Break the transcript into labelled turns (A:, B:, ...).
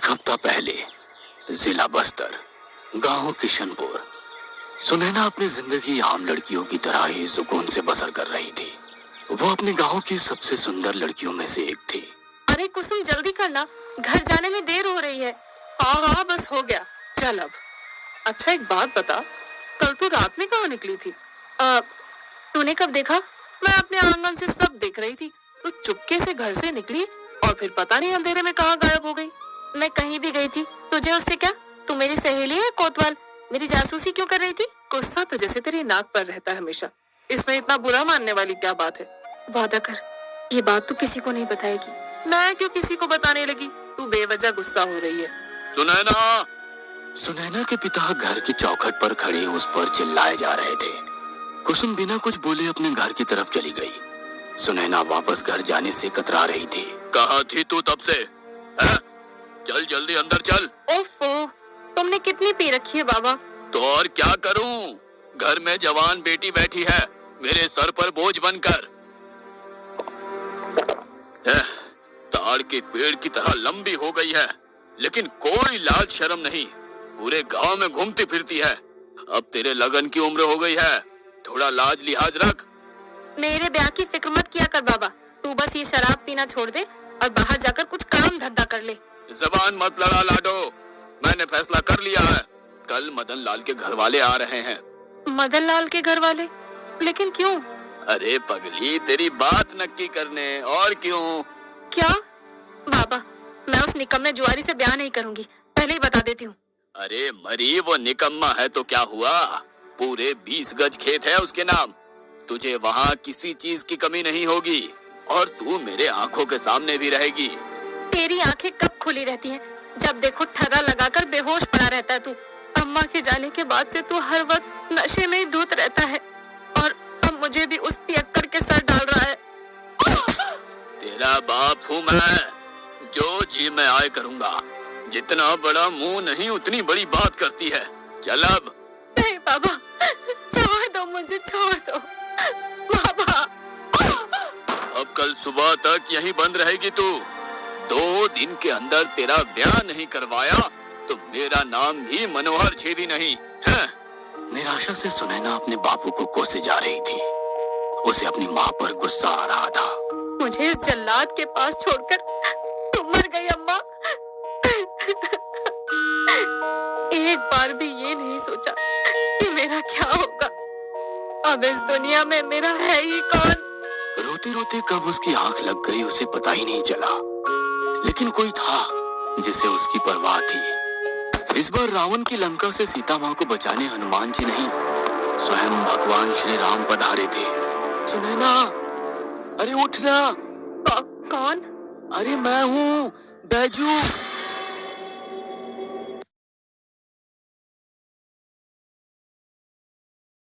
A: एक हफ्ता पहले जिला बस्तर, गांव किशनपुर। सुनैना अपनी जिंदगी आम लड़कियों की तरह ही सुकून से बसर कर रही थी। वो अपने गांव की सबसे सुंदर लड़कियों में से एक थी।
B: अरे कुसुम, जल्दी करना, घर जाने में देर हो रही है।
C: हाँ हाँ, बस हो गया, चल अब। अच्छा एक बात बता, कल तू रात में कहाँ निकली थी?
B: तूने कब देखा?
C: मैं अपने आंगन से सब देख रही थी। तू चुपके से घर से निकली और फिर पता नहीं अंधेरे में कहाँ गायब हो गई।
B: मैं कहीं भी गई थी, तुझे उससे क्या? तू मेरी सहेली है कोतवाल, मेरी जासूसी क्यों कर रही थी?
C: गुस्सा तो जैसे तेरी नाक पर रहता है हमेशा, इसमें इतना बुरा मानने वाली क्या बात है?
B: वादा कर, ये बात तू किसी को नहीं बताएगी।
C: मैं क्यों किसी को बताने लगी? तू बेवजह गुस्सा हो रही है।
A: सुनैना के पिता घर की चौखट पर खड़े उस पर चिल्लाए जा रहे थे। कुसुम बिना कुछ बोले अपने घर की तरफ चली गई। सुनैना वापस घर जाने से कतरा रही थी।
D: कहाँ थी तू तब से? है? चल जल्दी अंदर चल।
B: ओफो, तुमने कितनी पी रखी है बाबा?
D: तो और क्या करूं? घर में जवान बेटी बैठी है मेरे सर पर बोझ बनकर। ताड़ के पेड़ की तरह लंबी हो गई है, लेकिन कोई लाज शर्म नहीं, पूरे गांव में घूमती फिरती है। अब तेरे लगन की उम्र हो गई है, थोड़ा लाज लिहाज रख।
B: मेरे ब्याह की फिक्र मत किया कर बाबा, तू बस ये शराब पीना छोड़ दे और बाहर जाकर कुछ काम धंधा कर ले।
D: जबान मत लड़ा लाडो, मैंने फैसला कर लिया है। कल मदन लाल के घर वाले आ रहे हैं।
B: मदन लाल के घर वाले? लेकिन क्यों?
D: अरे पगली, तेरी बात नक्की करने, और क्यों?
B: क्या? बाबा, मैं उस निकम्मे जुआरी से ब्याह नहीं करूंगी, पहले ही बता देती हूँ।
D: अरे मरी, वो निकम्मा है तो क्या हुआ? पूरे 20 गज खेत है उसके नाम। तुझे वहाँ किसी चीज की कमी नहीं होगी और तू मेरे आंखों के सामने भी रहेगी।
B: तेरी आंखें कब खुली रहती हैं? जब देखो ठगा लगाकर बेहोश पड़ा रहता है तू। अम्मा के जाने के बाद से तू हर वक्त नशे में ही धुत रहता है और अब मुझे भी उस पियक्कड़ के सर डाल रहा है।
D: तेरा बाप हूँ मैं, जो जी मैं आए करूँगा। जितना बड़ा मुंह नहीं उतनी बड़ी बात करती है। चल अब।
B: नहीं बाबा, छोड़ दो मुझे, छोड़ दो बाबा।
D: अब कल सुबह तक यहीं बंद रहेगी तू। 2 दिन के अंदर तेरा ब्याह नहीं करवाया तो मेरा नाम भी मनोहर छेदी नहीं है।
A: निराशा से सुनैना अपने बापू को कोसे जा रही थी। उसे अपनी माँ पर गुस्सा आ रहा था।
B: मुझे इस जल्लाद के पास छोड़कर तुम मर गई अम्मा। एक बार भी ये नहीं सोचा कि मेरा क्या होगा। अब इस दुनिया में मेरा है ही कौन?
A: रोते रोते कब उसकी आंख लग गई उसे पता ही नहीं चला, लेकिन कोई था जिसे उसकी परवाह थी। इस बार रावण की लंका से सीता माँ को बचाने हनुमान जी नहीं, स्वयं भगवान श्री राम पधारे थे। सुनैना, अरे उठना।
B: कौन?
A: अरे मैं हूँ बैजू।